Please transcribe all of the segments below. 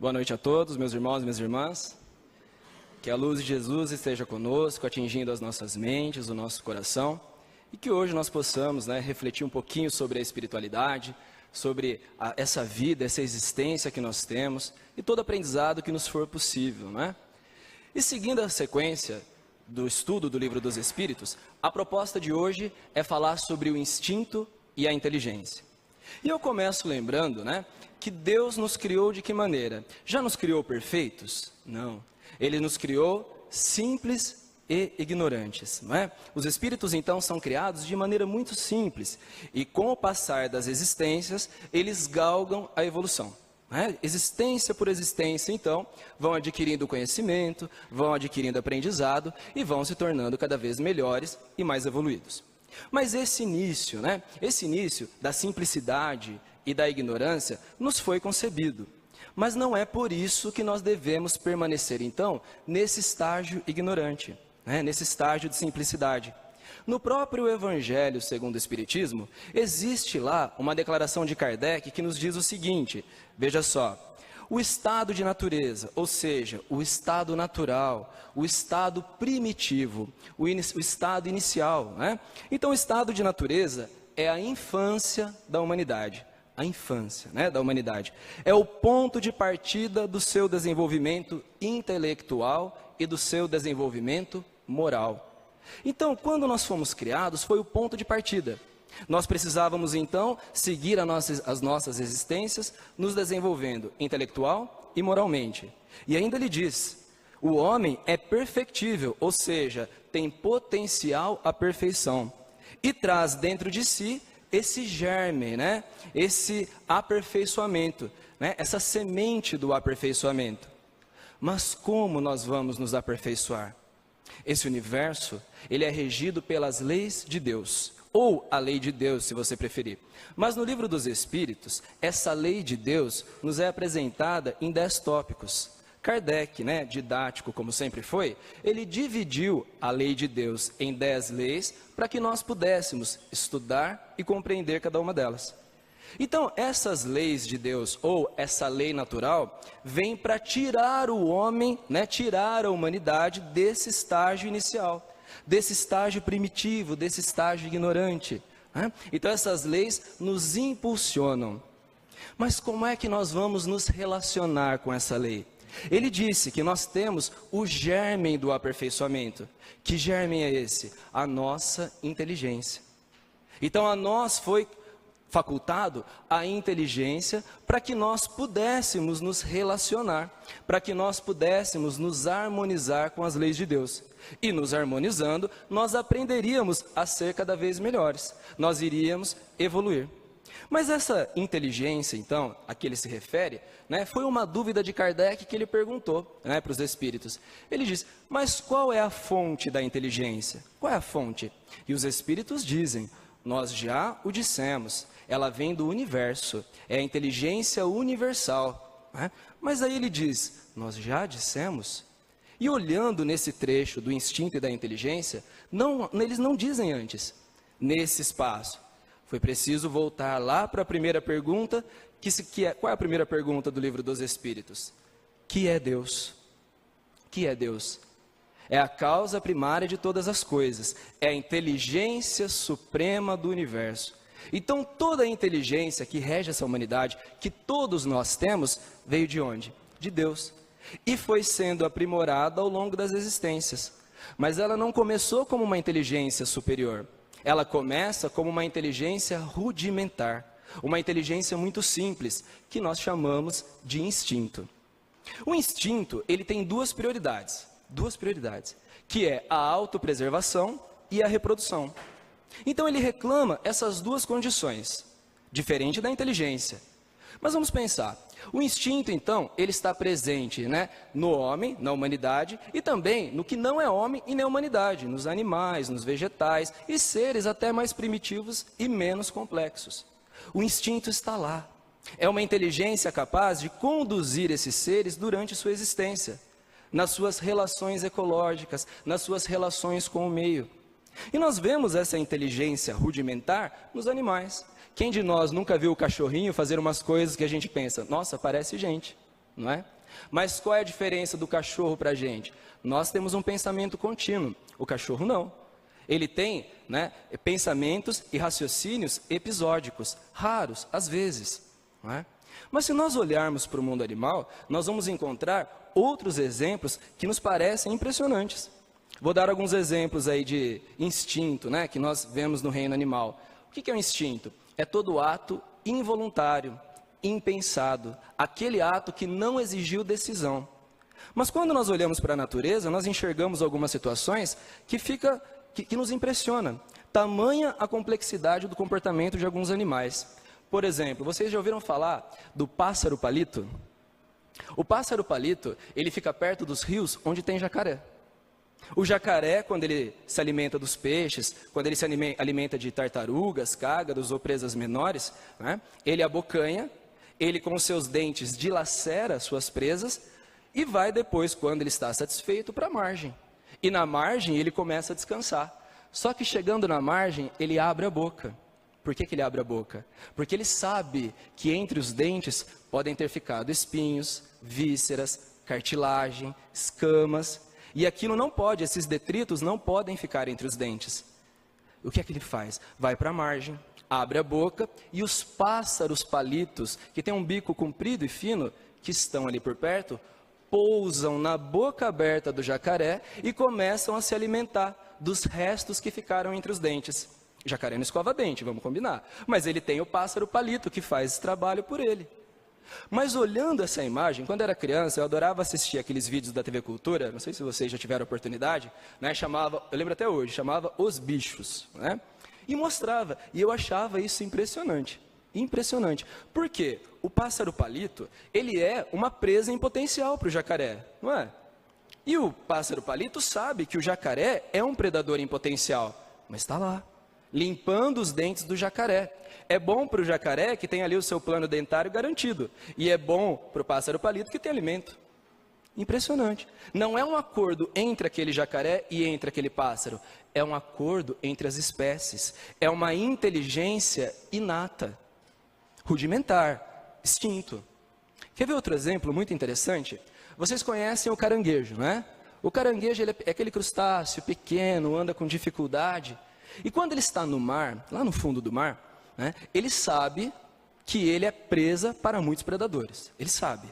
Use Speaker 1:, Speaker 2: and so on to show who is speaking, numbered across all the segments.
Speaker 1: Boa noite a todos, meus irmãos e minhas irmãs. Que a luz de Jesus esteja conosco, atingindo as nossas mentes, o nosso coração. E que hoje nós possamos refletir um pouquinho sobre a espiritualidade, sobre essa vida, essa existência que nós temos e todo aprendizado que nos for possível, E seguindo a sequência do estudo do Livro dos Espíritos, a proposta de hoje é falar sobre o instinto e a inteligência. E eu começo lembrando, que Deus nos criou de que maneira? Já nos criou perfeitos? Não. Ele nos criou simples e ignorantes, Os espíritos, então, são criados de maneira muito simples. E com o passar das existências, eles galgam a evolução. Existência por existência, então, vão adquirindo conhecimento, vão adquirindo aprendizado e vão se tornando cada vez melhores e mais evoluídos. Mas esse início da simplicidade e da ignorância nos foi concebido. Mas não é por isso que nós devemos permanecer, então, nesse estágio ignorante, nesse estágio de simplicidade. No próprio Evangelho segundo o Espiritismo, existe lá uma declaração de Kardec que nos diz o seguinte, veja só, o estado de natureza, ou seja, o estado natural, o estado primitivo, o estado inicial. Então, o estado de natureza é a infância da humanidade. A infância da humanidade. É o ponto de partida do seu desenvolvimento intelectual e do seu desenvolvimento moral. Então, quando nós fomos criados, foi o ponto de partida. Nós precisávamos, então, seguir as nossas existências, nos desenvolvendo intelectual e moralmente. E ainda ele diz, o homem é perfectível, ou seja, tem potencial à perfeição. E traz dentro de si esse germe, esse aperfeiçoamento, essa semente do aperfeiçoamento. Mas como nós vamos nos aperfeiçoar? Esse universo, ele é regido pelas leis de Deus, ou a lei de Deus, se você preferir. Mas no Livro dos Espíritos, essa lei de Deus nos é apresentada em 10 tópicos. Kardec, didático como sempre foi, ele dividiu a lei de Deus em 10 leis para que nós pudéssemos estudar e compreender cada uma delas. Então, essas leis de Deus, ou essa lei natural, vem para tirar o homem, tirar a humanidade desse estágio inicial, desse estágio primitivo, desse estágio ignorante. Então, essas leis nos impulsionam. Mas como é que nós vamos nos relacionar com essa lei? Ele disse que nós temos o germe do aperfeiçoamento. Que germe é esse? A nossa inteligência. Então, a nós foi facultado a inteligência para que nós pudéssemos nos relacionar, para que nós pudéssemos nos harmonizar com as leis de Deus. E nos harmonizando, nós aprenderíamos a ser cada vez melhores. Nós iríamos evoluir. Mas essa inteligência, então, a que ele se refere, foi uma dúvida de Kardec que ele perguntou para os espíritos. Ele diz, mas qual é a fonte da inteligência? Qual é a fonte? E os espíritos dizem, nós já o dissemos, ela vem do universo, é a inteligência universal. Mas aí ele diz, nós já dissemos? E olhando nesse trecho do instinto e da inteligência, eles não dizem antes, nesse espaço. Foi preciso voltar lá para a primeira pergunta, qual é a primeira pergunta do Livro dos Espíritos? Que é Deus? Que é Deus? É a causa primária de todas as coisas, é a inteligência suprema do universo. Então toda a inteligência que rege essa humanidade, que todos nós temos, veio de onde? De Deus. E foi sendo aprimorada ao longo das existências. Mas ela não começou como uma inteligência superior. Ela começa como uma inteligência rudimentar, uma inteligência muito simples, que nós chamamos de instinto. O instinto, ele tem duas prioridades, que é a autopreservação e a reprodução. Então ele reclama essas duas condições, diferente da inteligência. Mas vamos pensar, o instinto então, ele está presente no homem, na humanidade, e também no que não é homem e nem humanidade, nos animais, nos vegetais e seres até mais primitivos e menos complexos. O instinto está lá, é uma inteligência capaz de conduzir esses seres durante sua existência, nas suas relações ecológicas, nas suas relações com o meio. E nós vemos essa inteligência rudimentar nos animais. Quem de nós nunca viu o cachorrinho fazer umas coisas que a gente pensa, nossa, parece gente, não é? Mas qual é a diferença do cachorro para a gente? Nós temos um pensamento contínuo, o cachorro não. Ele tem, pensamentos e raciocínios episódicos, raros, às vezes. Não é? Mas se nós olharmos para o mundo animal, nós vamos encontrar outros exemplos que nos parecem impressionantes. Vou dar alguns exemplos aí de instinto, que nós vemos no reino animal. O que é o instinto? É todo ato involuntário, impensado, aquele ato que não exigiu decisão. Mas quando nós olhamos para a natureza, nós enxergamos algumas situações que nos impressiona. Tamanha a complexidade do comportamento de alguns animais. Por exemplo, vocês já ouviram falar do pássaro palito? O pássaro palito, ele fica perto dos rios onde tem jacaré. O jacaré, quando ele se alimenta dos peixes, quando ele se alimenta de tartarugas, cágados ou presas menores, ele abocanha, ele com seus dentes dilacera suas presas e vai depois, quando ele está satisfeito, para a margem. E na margem ele começa a descansar. Só que chegando na margem, ele abre a boca. Por que ele abre a boca? Porque ele sabe que entre os dentes podem ter ficado espinhos, vísceras, cartilagem, escamas. E aquilo não pode, esses detritos não podem ficar entre os dentes. O que é que ele faz? Vai para a margem, abre a boca e os pássaros palitos, que têm um bico comprido e fino, que estão ali por perto, pousam na boca aberta do jacaré e começam a se alimentar dos restos que ficaram entre os dentes. O jacaré não escova dente, vamos combinar. Mas ele tem o pássaro palito que faz esse trabalho por ele. Mas olhando essa imagem, quando era criança, eu adorava assistir aqueles vídeos da TV Cultura, não sei se vocês já tiveram oportunidade, eu lembro até hoje, chamava Os Bichos, e mostrava, e eu achava isso impressionante. Impressionante. Por quê? O pássaro palito, ele é uma presa em potencial para o jacaré, não é? E o pássaro palito sabe que o jacaré é um predador em potencial, mas está lá, limpando os dentes do jacaré. É bom para o jacaré que tem ali o seu plano dentário garantido. E é bom para o pássaro palito que tem alimento. Impressionante. Não é um acordo entre aquele jacaré e entre aquele pássaro. É um acordo entre as espécies. É uma inteligência inata, rudimentar, instinto. Quer ver outro exemplo muito interessante? Vocês conhecem o caranguejo, não é? O caranguejo ele é aquele crustáceo pequeno, anda com dificuldade. E quando ele está no mar, lá no fundo do mar, ele sabe que ele é presa para muitos predadores. Ele sabe.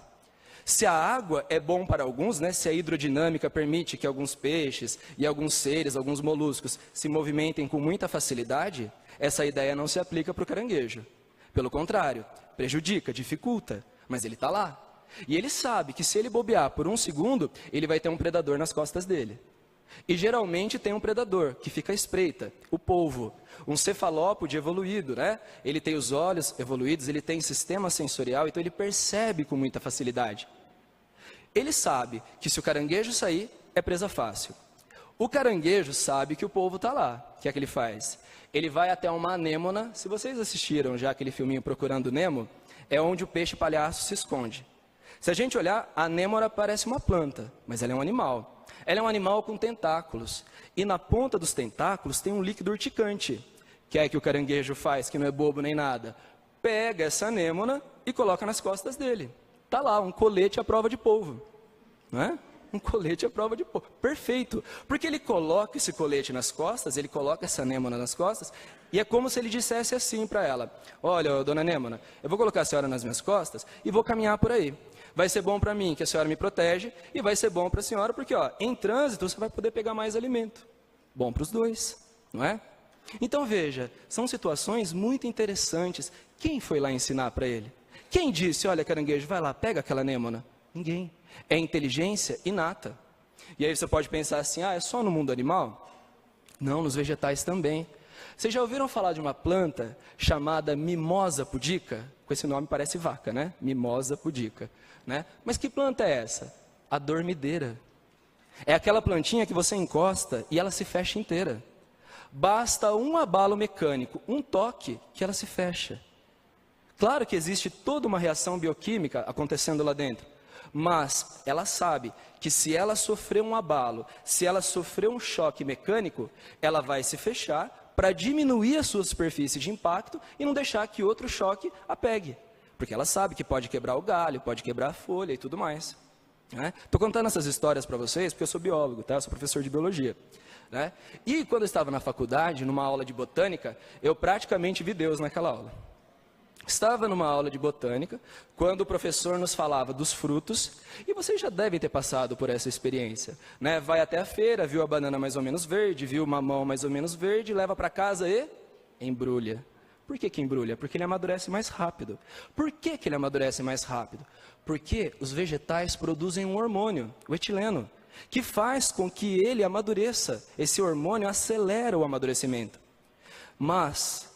Speaker 1: Se a água é bom para alguns, se a hidrodinâmica permite que alguns peixes e alguns seres, alguns moluscos, se movimentem com muita facilidade, essa ideia não se aplica para o caranguejo. Pelo contrário, prejudica, dificulta, mas ele está lá. E ele sabe que se ele bobear por um segundo, ele vai ter um predador nas costas dele. E geralmente tem um predador que fica à espreita, o polvo, um cefalópode evoluído, Ele tem os olhos evoluídos, ele tem sistema sensorial, então ele percebe com muita facilidade. Ele sabe que se o caranguejo sair, é presa fácil. O caranguejo sabe que o polvo está lá. O que é que ele faz? Ele vai até uma anêmona. Se vocês assistiram já aquele filminho Procurando Nemo, é onde o peixe palhaço se esconde. Se a gente olhar, a anêmona parece uma planta, mas ela é um animal. Ela é um animal com tentáculos. E na ponta dos tentáculos tem um líquido urticante. Que é que o caranguejo faz, que não é bobo nem nada? Pega essa anêmona e coloca nas costas dele. Está lá, um colete à prova de polvo. Não é? Um colete à prova de polvo. Perfeito. Porque ele coloca esse colete nas costas, ele coloca essa anêmona nas costas, e é como se ele dissesse assim para ela: olha, dona anêmona, eu vou colocar a senhora nas minhas costas e vou caminhar por aí. Vai ser bom para mim que a senhora me protege, e vai ser bom para a senhora porque em trânsito você vai poder pegar mais alimento. Bom para os dois, não é? Então veja, são situações muito interessantes. Quem foi lá ensinar para ele? Quem disse, olha caranguejo, vai lá, pega aquela anêmona? Ninguém. É inteligência inata. E aí você pode pensar assim, é só no mundo animal? Não, nos vegetais também. Vocês já ouviram falar de uma planta chamada mimosa pudica? Com esse nome parece vaca, Mimosa pudica. Mas que planta é essa? A dormideira. É aquela plantinha que você encosta e ela se fecha inteira. Basta um abalo mecânico, um toque, que ela se fecha. Claro que existe toda uma reação bioquímica acontecendo lá dentro, mas ela sabe que se ela sofrer um abalo, se ela sofrer um choque mecânico, ela vai se fechar para diminuir a sua superfície de impacto e não deixar que outro choque a pegue. Porque ela sabe que pode quebrar o galho, pode quebrar a folha e tudo mais. Estou contando essas histórias para vocês porque eu sou biólogo, tá? Eu sou professor de biologia. Né? E quando eu estava na faculdade, numa aula de botânica, eu praticamente vi Deus naquela aula. Estava numa aula de botânica, quando o professor nos falava dos frutos, e vocês já devem ter passado por essa experiência. Né? Vai até a feira, viu a banana mais ou menos verde, viu o mamão mais ou menos verde, leva para casa e embrulha. Por que embrulha? Porque ele amadurece mais rápido. Por que ele amadurece mais rápido? Porque os vegetais produzem um hormônio, o etileno, que faz com que ele amadureça. Esse hormônio acelera o amadurecimento. Mas,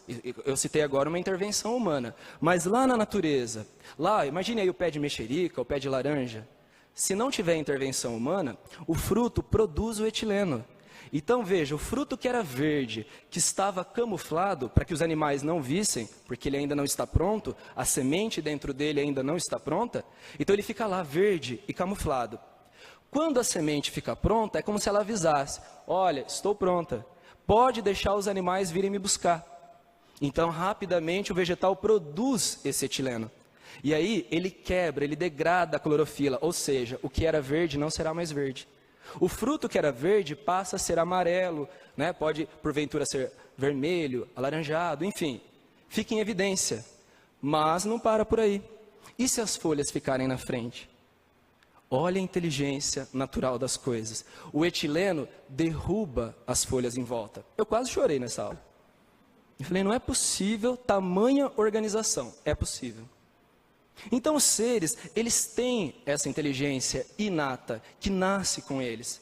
Speaker 1: eu citei agora uma intervenção humana, mas lá na natureza, lá, imagine aí o pé de mexerica, o pé de laranja. Se não tiver intervenção humana, o fruto produz o etileno. Então veja, o fruto que era verde, que estava camuflado para que os animais não vissem, porque ele ainda não está pronto, a semente dentro dele ainda não está pronta, então ele fica lá verde e camuflado. Quando a semente fica pronta, é como se ela avisasse, olha, estou pronta, pode deixar os animais virem me buscar. Então rapidamente o vegetal produz esse etileno. E aí ele quebra, ele degrada a clorofila, ou seja, o que era verde não será mais verde. O fruto que era verde passa a ser amarelo, né? Pode porventura ser vermelho, alaranjado, enfim, fica em evidência. Mas não para por aí. E se as folhas ficarem na frente? Olha a inteligência natural das coisas. O etileno derruba as folhas em volta. Eu quase chorei nessa aula. Eu falei, não é possível tamanha organização. É possível. Então os seres, eles têm essa inteligência inata, que nasce com eles.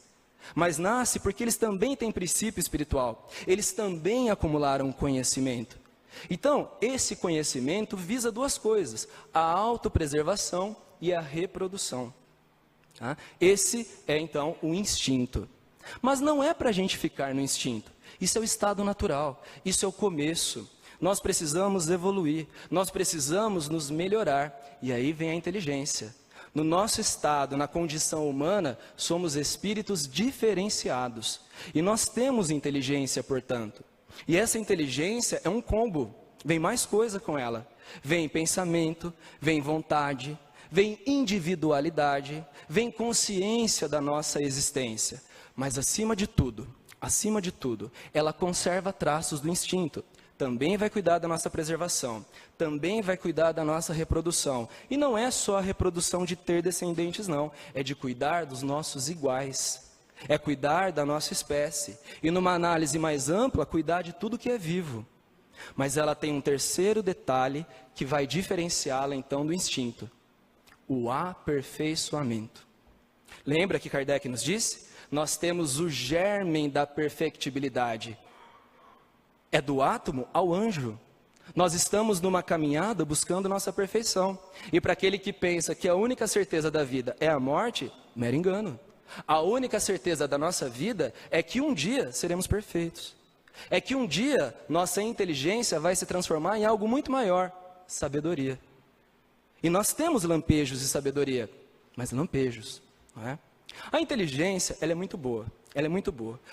Speaker 1: Mas nasce porque eles também têm princípio espiritual. Eles também acumularam conhecimento. Então, esse conhecimento visa duas coisas, a autopreservação e a reprodução. Esse é então o instinto. Mas não é para a gente ficar no instinto. Isso é o estado natural, isso é o começo. Nós precisamos evoluir, nós precisamos nos melhorar. E aí vem a inteligência. No nosso estado, na condição humana, somos espíritos diferenciados. E nós temos inteligência, portanto. E essa inteligência é um combo. Vem mais coisa com ela. Vem pensamento, vem vontade, vem individualidade, vem consciência da nossa existência. Mas acima de tudo, ela conserva traços do instinto. Também vai cuidar da nossa preservação, também vai cuidar da nossa reprodução. E não é só a reprodução de ter descendentes, não. É de cuidar dos nossos iguais. É cuidar da nossa espécie. E numa análise mais ampla, cuidar de tudo que é vivo. Mas ela tem um terceiro detalhe que vai diferenciá-la então do instinto. O aperfeiçoamento. Lembra que Kardec nos disse? Nós temos o germen da perfectibilidade. É do átomo ao anjo. Nós estamos numa caminhada buscando nossa perfeição. E para aquele que pensa que a única certeza da vida é a morte, mero engano. A única certeza da nossa vida é que um dia seremos perfeitos. É que um dia nossa inteligência vai se transformar em algo muito maior, sabedoria. E nós temos lampejos de sabedoria, mas lampejos, não é? A inteligência, ela é muito boa,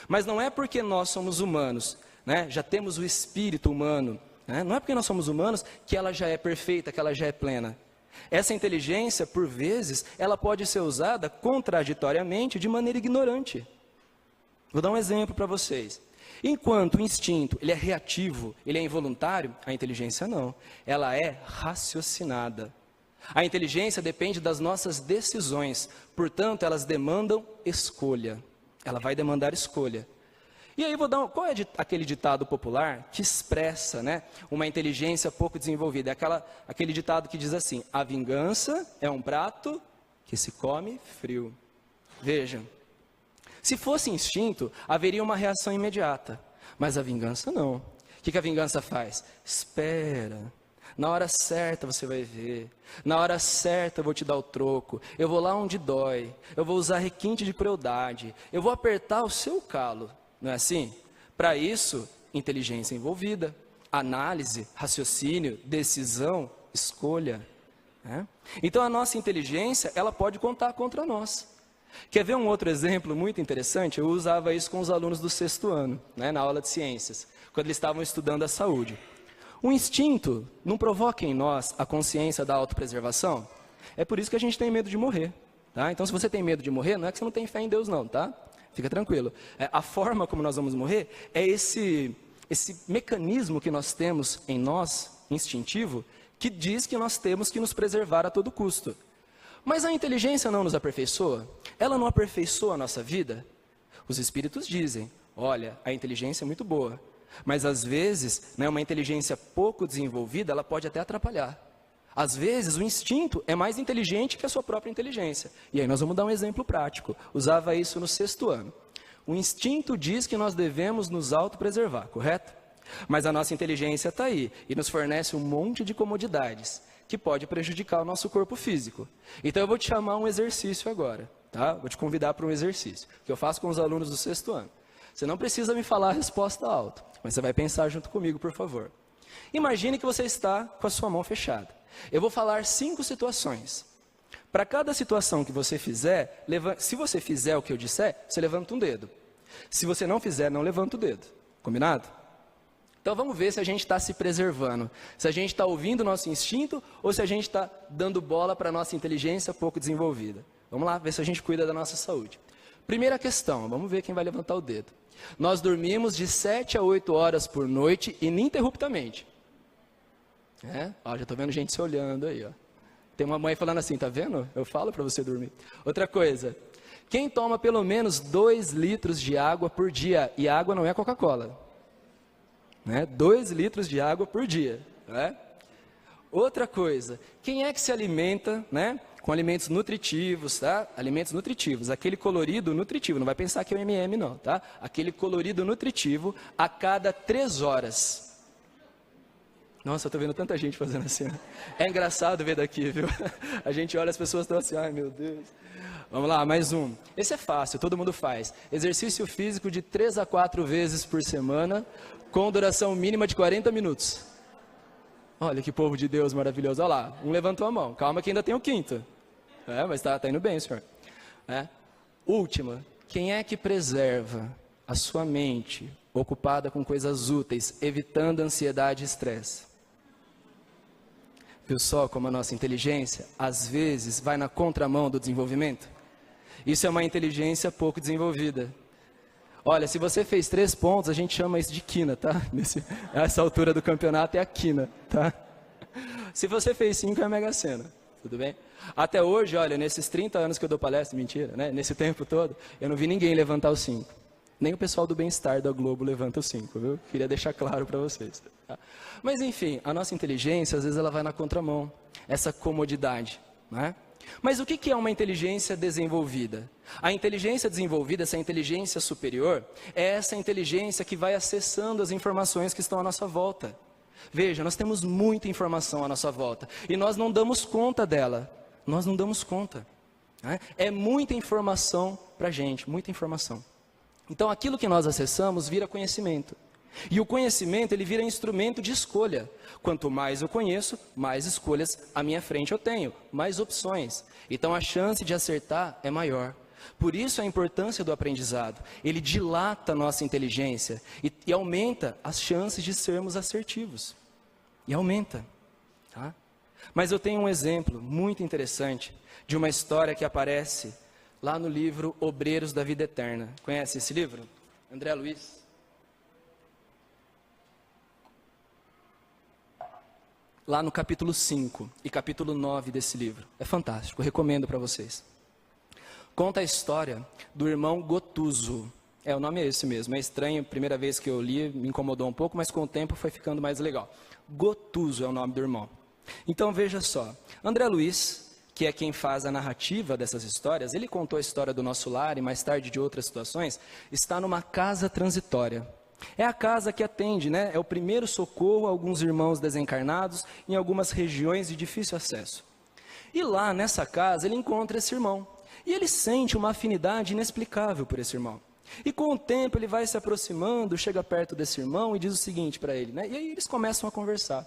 Speaker 1: mas não é porque nós somos humanos, né? Já temos o espírito humano, né? Não é porque nós somos humanos que ela já é perfeita, que ela já é plena. Essa inteligência, por vezes, ela pode ser usada contraditoriamente de maneira ignorante. Vou dar um exemplo para vocês. Enquanto o instinto, ele é reativo, ele é involuntário, a inteligência não, ela é raciocinada. A inteligência depende das nossas decisões, portanto, elas demandam escolha. Ela vai demandar escolha. E aí qual é aquele ditado popular que expressa, né, uma inteligência pouco desenvolvida? É aquele ditado que diz assim, a vingança é um prato que se come frio. Vejam, se fosse instinto, haveria uma reação imediata, mas a vingança não. O que a vingança faz? Espera. Na hora certa você vai ver, na hora certa eu vou te dar o troco, eu vou lá onde dói, eu vou usar requinte de crueldade, eu vou apertar o seu calo, não é assim? Para isso, inteligência envolvida, análise, raciocínio, decisão, escolha. Né? Então a nossa inteligência, ela pode contar contra nós. Quer ver um outro exemplo muito interessante? Eu usava isso com os alunos do 6º ano, né, na aula de ciências, quando eles estavam estudando a saúde. O instinto não provoca em nós a consciência da autopreservação? É por isso que a gente tem medo de morrer. Tá? Então, se você tem medo de morrer, não é que você não tem fé em Deus, não, tá? Fica tranquilo. A forma como nós vamos morrer é esse mecanismo que nós temos em nós, instintivo, que diz que nós temos que nos preservar a todo custo. Mas a inteligência não nos aperfeiçoa? Ela não aperfeiçoa a nossa vida? Os espíritos dizem, olha, a inteligência é muito boa, mas às vezes, né, uma inteligência pouco desenvolvida, ela pode até atrapalhar. Às vezes, o instinto é mais inteligente que a sua própria inteligência. E aí nós vamos dar um exemplo prático. Usava isso no 6º ano. O instinto diz que nós devemos nos autopreservar, correto? Mas a nossa inteligência está aí e nos fornece um monte de comodidades que pode prejudicar o nosso corpo físico. Então eu vou te chamar um exercício agora, tá? Vou te convidar para um exercício que eu faço com os alunos do 6º ano. Você não precisa me falar a resposta alta, mas você vai pensar junto comigo, por favor. Imagine que você está com a sua mão fechada. Eu vou falar 5 situações. Para cada situação que você fizer, se você fizer o que eu disser, você levanta um dedo. Se você não fizer, não levanta o dedo. Combinado? Então vamos ver se a gente está se preservando. Se a gente está ouvindo o nosso instinto ou se a gente está dando bola para a nossa inteligência pouco desenvolvida. Vamos lá, ver se a gente cuida da nossa saúde. Primeira questão, vamos ver quem vai levantar o dedo. Nós dormimos de 7 a 8 horas por noite ininterruptamente. Ó, já estou vendo gente se olhando aí, ó. Tem uma mãe falando assim, tá vendo? Eu falo para você dormir. Outra coisa, quem toma pelo menos 2 litros de água por dia, e água não é Coca-Cola, 2 litros de água por dia, Outra coisa, quem é que se alimenta, com alimentos nutritivos, tá? Alimentos nutritivos, aquele colorido nutritivo, não vai pensar que é o M&M não, tá? Aquele colorido nutritivo a cada 3 horas. Nossa, eu estou vendo tanta gente fazendo assim. É engraçado ver daqui, viu? A gente olha, as pessoas estão assim, ai meu Deus. Vamos lá, mais um. Esse é fácil, todo mundo faz. Exercício físico de 3 a 4 vezes por semana, com duração mínima de 40 minutos. Olha que povo de Deus maravilhoso. Olha lá, um levantou a mão. Calma que ainda tem o 5º. Mas está indo bem, senhor. Última, quem é que preserva a sua mente ocupada com coisas úteis, evitando ansiedade e estresse? Viu só como a nossa inteligência, às vezes, vai na contramão do desenvolvimento? Isso é uma inteligência pouco desenvolvida. Olha, se você fez 3 pontos, a gente chama isso de quina, tá? Essa altura do campeonato é a quina, tá? Se você fez 5, é a Mega Sena, tudo bem? Até hoje, olha, nesses 30 anos que eu dou palestra, mentira, nesse tempo todo, eu não vi ninguém levantar os 5. Nem o pessoal do bem-estar da Globo levanta os 5, viu? Queria deixar claro para vocês. Tá? Mas enfim, a nossa inteligência, às vezes ela vai na contramão, essa comodidade, Mas o que é uma inteligência desenvolvida? A inteligência desenvolvida, essa inteligência superior, é essa inteligência que vai acessando as informações que estão à nossa volta. Veja, nós temos muita informação à nossa volta e nós não damos conta dela. Nós não damos conta. É muita informação para a gente, muita informação. Então aquilo que nós acessamos vira conhecimento. E o conhecimento, ele vira instrumento de escolha. Quanto mais eu conheço, mais escolhas à minha frente eu tenho, mais opções. Então a chance de acertar é maior. Por isso a importância do aprendizado. Ele dilata a nossa inteligência e aumenta as chances de sermos assertivos. E aumenta. Tá? Mas eu tenho um exemplo muito interessante de uma história que aparece lá no livro Obreiros da Vida Eterna. Conhece esse livro? André Luiz. Lá no capítulo 5 e capítulo 9 desse livro. É fantástico, recomendo para vocês. Conta a história do irmão Gotuso. O nome é esse mesmo, é estranho, primeira vez que eu li, me incomodou um pouco, mas com o tempo foi ficando mais legal. Gotuso é o nome do irmão. Então veja só, André Luiz, que é quem faz a narrativa dessas histórias, ele contou a história do nosso lar e mais tarde de outras situações, está numa casa transitória. É a casa que atende, é o primeiro socorro a alguns irmãos desencarnados em algumas regiões de difícil acesso. E lá nessa casa ele encontra esse irmão. E ele sente uma afinidade inexplicável por esse irmão. E com o tempo ele vai se aproximando, chega perto desse irmão e diz o seguinte para ele, E aí eles começam a conversar.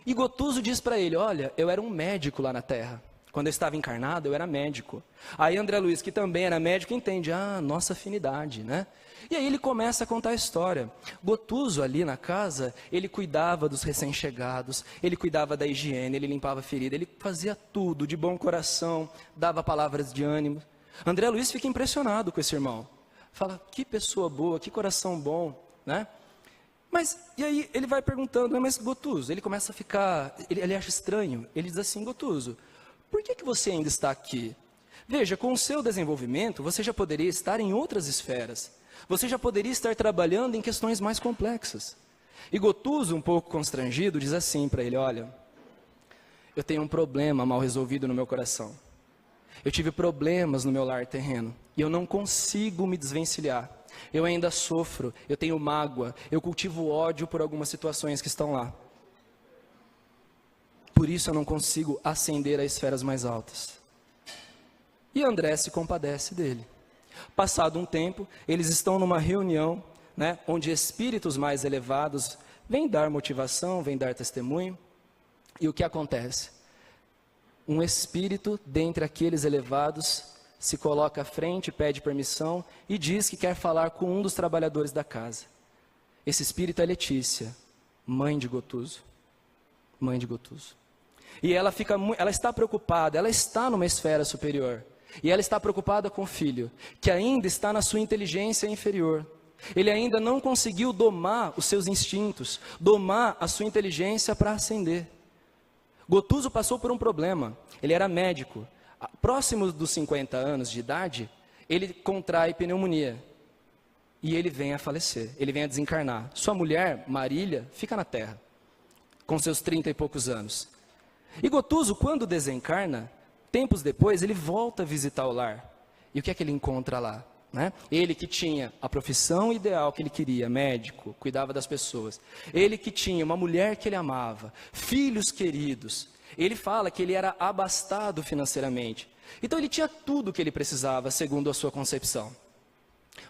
Speaker 1: E Gotuso diz para ele, olha, eu era um médico lá na terra. Quando eu estava encarnado, eu era médico. Aí André Luiz, que também era médico, entende, nossa afinidade, né? E aí ele começa a contar a história. Gotuso ali na casa, ele cuidava dos recém-chegados, ele cuidava da higiene, ele limpava a ferida, ele fazia tudo de bom coração, dava palavras de ânimo. André Luiz fica impressionado com esse irmão. Fala, que pessoa boa, que coração bom, né? Mas, e aí ele vai perguntando, mas Gotuso, ele começa a ficar, ele acha estranho, ele diz assim, Gotuso, por que você ainda está aqui? Veja, com o seu desenvolvimento, você já poderia estar em outras esferas. Você já poderia estar trabalhando em questões mais complexas. E Gotuso, um pouco constrangido, diz assim para ele, olha, eu tenho um problema mal resolvido no meu coração. Eu tive problemas no meu lar terreno e eu não consigo me desvencilhar. Eu ainda sofro, eu tenho mágoa, eu cultivo ódio por algumas situações que estão lá. Por isso eu não consigo ascender a esferas mais altas. E André se compadece dele. Passado um tempo, eles estão numa reunião, né, onde espíritos mais elevados vêm dar motivação, vêm dar testemunho. E o que acontece? Um espírito dentre aqueles elevados se coloca à frente, pede permissão e diz que quer falar com um dos trabalhadores da casa. Esse espírito é Letícia, mãe de Gotuso. Mãe de Gotuso. E ela está preocupada, ela está numa esfera superior. E ela está preocupada com o filho, que ainda está na sua inteligência inferior. Ele ainda não conseguiu domar os seus instintos, domar a sua inteligência para ascender. Gotuso passou por um problema, ele era médico. Próximo dos 50 anos de idade, ele contrai pneumonia. E ele vem a falecer, ele vem a desencarnar. Sua mulher, Marília, fica na terra, com seus 30 e poucos anos. E Gotuso, quando desencarna, tempos depois, ele volta a visitar o lar. E o que é que ele encontra lá? Né? Ele que tinha a profissão ideal que ele queria, médico, cuidava das pessoas. Ele que tinha uma mulher que ele amava, filhos queridos. Ele fala que ele era abastado financeiramente. Então ele tinha tudo o que ele precisava, segundo a sua concepção.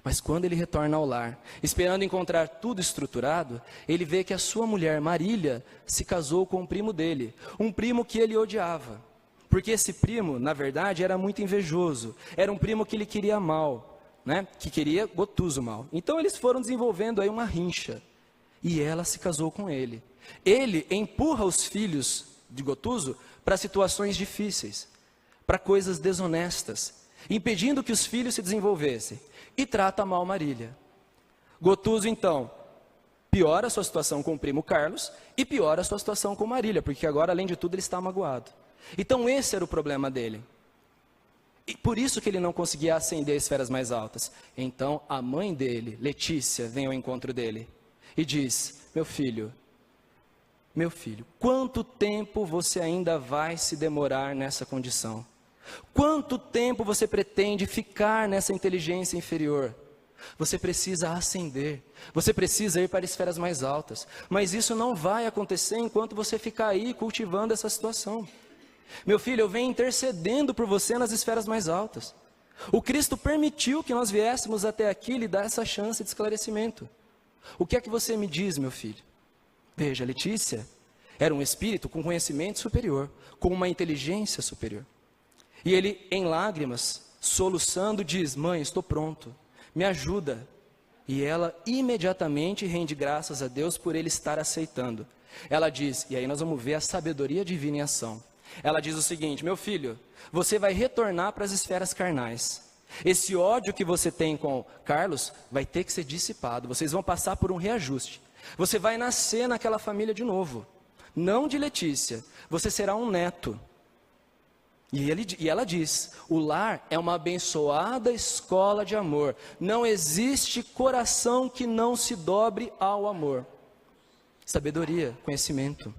Speaker 1: Mas quando ele retorna ao lar, esperando encontrar tudo estruturado, ele vê que a sua mulher, Marília, se casou com um primo dele. Um primo que ele odiava. Porque esse primo, na verdade, era muito invejoso. Era um primo que ele queria mal, né? Que queria Gotuso mal. Então eles foram desenvolvendo aí uma rincha. E ela se casou com ele. Ele empurra os filhos de Gotuso para situações difíceis, para coisas desonestas, impedindo que os filhos se desenvolvessem. E trata mal Marília. Gotuso, então, piora a sua situação com o primo Carlos e piora a sua situação com Marília, porque agora, além de tudo, ele está magoado. Então esse era o problema dele. E por isso que ele não conseguia ascender a esferas mais altas. Então a mãe dele, Letícia, vem ao encontro dele e diz, meu filho, quanto tempo você ainda vai se demorar nessa condição? Quanto tempo você pretende ficar nessa inteligência inferior? Você precisa ascender, você precisa ir para esferas mais altas. Mas isso não vai acontecer enquanto você ficar aí cultivando essa situação. Meu filho, eu venho intercedendo por você nas esferas mais altas. O Cristo permitiu que nós viéssemos até aqui lhe dar essa chance de esclarecimento. O que é que você me diz, meu filho? Veja, Letícia era um espírito com conhecimento superior, com uma inteligência superior. E ele, em lágrimas, soluçando, diz, mãe, estou pronto, me ajuda. E ela imediatamente rende graças a Deus por ele estar aceitando. Ela diz, e aí nós vamos ver a sabedoria divina em ação. Ela diz o seguinte, meu filho, você vai retornar para as esferas carnais. Esse ódio que você tem com Carlos vai ter que ser dissipado. Vocês vão passar por um reajuste. Você vai nascer naquela família de novo. Não de Letícia, você será um neto. E ela diz, o lar é uma abençoada escola de amor. Não existe coração que não se dobre ao amor. Sabedoria, conhecimento.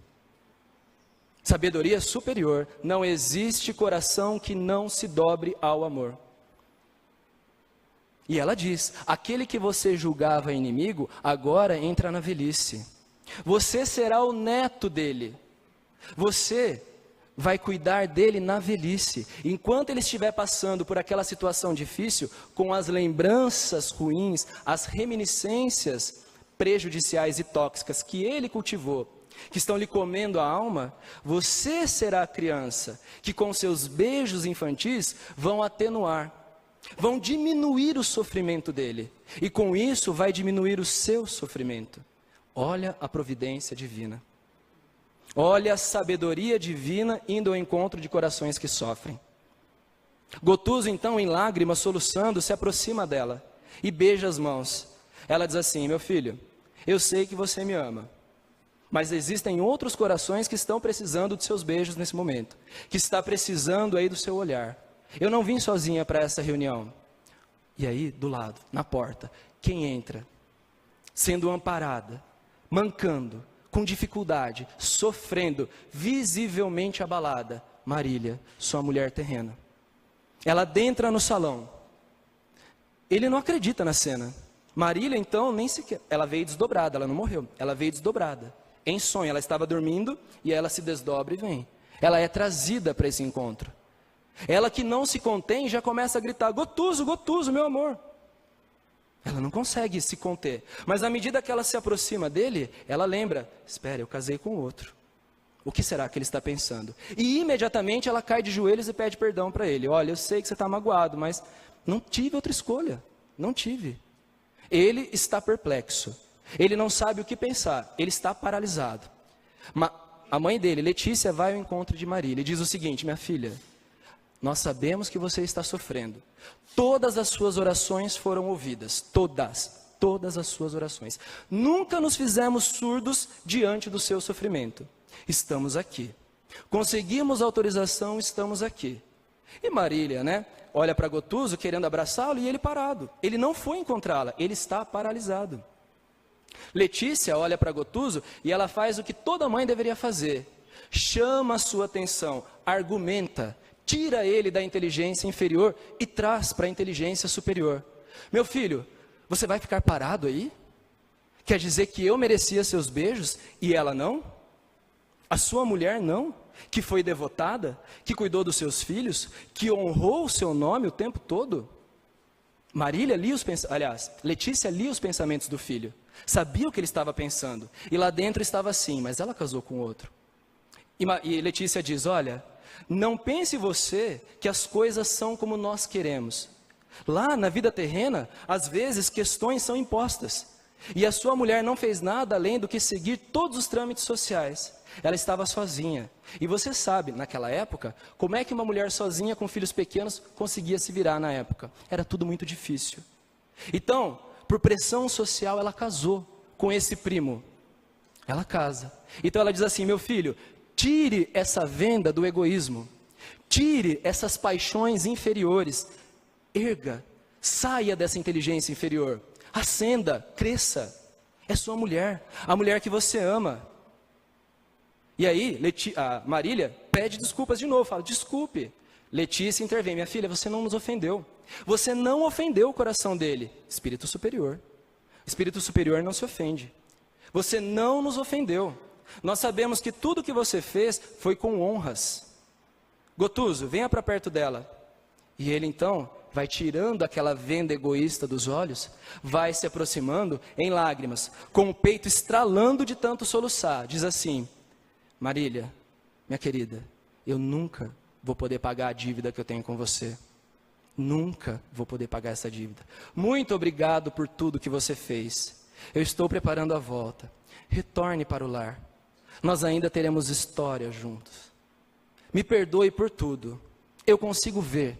Speaker 1: Sabedoria superior. Não existe coração que não se dobre ao amor. E ela diz, aquele que você julgava inimigo, agora entra na velhice. Você será o neto dele. Você vai cuidar dele na velhice. Enquanto ele estiver passando por aquela situação difícil, com as lembranças ruins, as reminiscências prejudiciais e tóxicas que ele cultivou, que estão lhe comendo a alma, você será a criança que com seus beijos infantis vão atenuar, vão diminuir o sofrimento dele, e com isso vai diminuir o seu sofrimento. Olha a providência divina. Olha a sabedoria divina indo ao encontro de corações que sofrem. Gotuso, então, em lágrimas, soluçando, se aproxima dela e beija as mãos. Ela diz assim: meu filho, eu sei que você me ama, mas existem outros corações que estão precisando dos seus beijos nesse momento, que está precisando aí do seu olhar. Eu não vim sozinha para essa reunião. E aí, do lado, na porta, quem entra? Sendo amparada, mancando, com dificuldade, sofrendo, visivelmente abalada, Marília, sua mulher terrena. Ela adentra no salão. Ele não acredita na cena. Marília, então, nem sequer, ela veio desdobrada, ela não morreu, ela veio desdobrada. Em sonho, ela estava dormindo e ela se desdobra e vem. Ela é trazida para esse encontro. Ela que não se contém já começa a gritar: Gotuso, Gotuso, meu amor. Ela não consegue se conter, mas à medida que ela se aproxima dele, ela lembra: espera, eu casei com outro. O que será que ele está pensando? E imediatamente ela cai de joelhos e pede perdão para ele. Olha, eu sei que você está magoado, mas não tive outra escolha, não tive. Ele está perplexo, ele não sabe o que pensar, ele está paralisado. A mãe dele, Letícia, vai ao encontro de Marília e diz o seguinte: minha filha, nós sabemos que você está sofrendo. Todas as suas orações foram ouvidas. Todas as suas orações. Nunca nos fizemos surdos diante do seu sofrimento. Estamos aqui. Conseguimos autorização, estamos aqui. E Marília, olha para Gotuso querendo abraçá-lo e ele parado. Ele não foi encontrá-la, ele está paralisado. Letícia olha para Gotuso e ela faz o que toda mãe deveria fazer. Chama a sua atenção, argumenta, tira ele da inteligência inferior e traz para a inteligência superior. Meu filho, você vai ficar parado aí? Quer dizer que eu merecia seus beijos e ela não? A sua mulher não? Que foi devotada? Que cuidou dos seus filhos? Que honrou o seu nome o tempo todo? Letícia lia os pensamentos do filho. Sabia o que ele estava pensando. E lá dentro estava assim: mas ela casou com outro. E Letícia diz: olha, não pense você que as coisas são como nós queremos. Lá na vida terrena, às vezes questões são impostas. E a sua mulher não fez nada além do que seguir todos os trâmites sociais. Ela estava sozinha. E você sabe, naquela época, como é que uma mulher sozinha com filhos pequenos conseguia se virar na época? Era tudo muito difícil. Então, por pressão social, ela casou com esse primo. Ela casa. Então ela diz assim: meu filho, tire essa venda do egoísmo. Tire essas paixões inferiores. Erga, saia dessa inteligência inferior. Ascenda, cresça. É sua mulher, a mulher que você ama. E aí, a Marília pede desculpas de novo, fala: desculpe. Letícia intervém: minha filha, você não nos ofendeu. Você não ofendeu o coração dele. Espírito superior. Espírito superior não se ofende. Você não nos ofendeu. Nós sabemos que tudo que você fez foi com honras. Gotuso, venha para perto dela. E ele então vai tirando aquela venda egoísta dos olhos, vai se aproximando em lágrimas, com o peito estralando de tanto soluçar. Diz assim: Marília, minha querida, eu nunca vou poder pagar a dívida que eu tenho com você. Nunca vou poder pagar essa dívida. Muito obrigado por tudo que você fez. Eu estou preparando a volta. Retorne para o lar. Nós ainda teremos história juntos. Me perdoe por tudo. Eu consigo ver.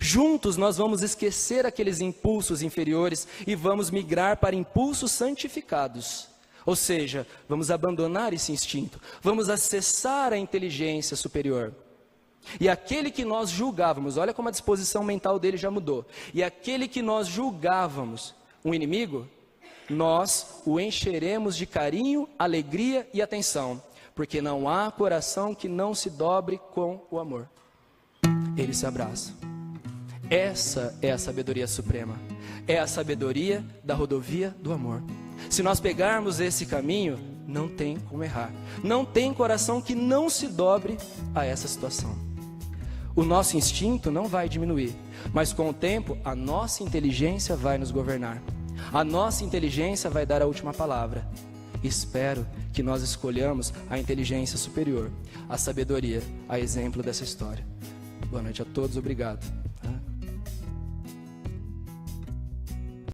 Speaker 1: Juntos nós vamos esquecer aqueles impulsos inferiores e vamos migrar para impulsos santificados. Ou seja, vamos abandonar esse instinto, vamos acessar a inteligência superior. E aquele que nós julgávamos, olha como a disposição mental dele já mudou. E aquele que nós julgávamos um inimigo, nós o encheremos de carinho, alegria e atenção. Porque não há coração que não se dobre com o amor. Eles se abraçam. Essa é a sabedoria suprema. É a sabedoria da rodovia do amor. Se nós pegarmos esse caminho, não tem como errar. Não tem coração que não se dobre a essa situação. O nosso instinto não vai diminuir, mas com o tempo a nossa inteligência vai nos governar. A nossa inteligência vai dar a última palavra. Espero que nós escolhamos a inteligência superior, a sabedoria, a exemplo dessa história. Boa noite a todos, obrigado.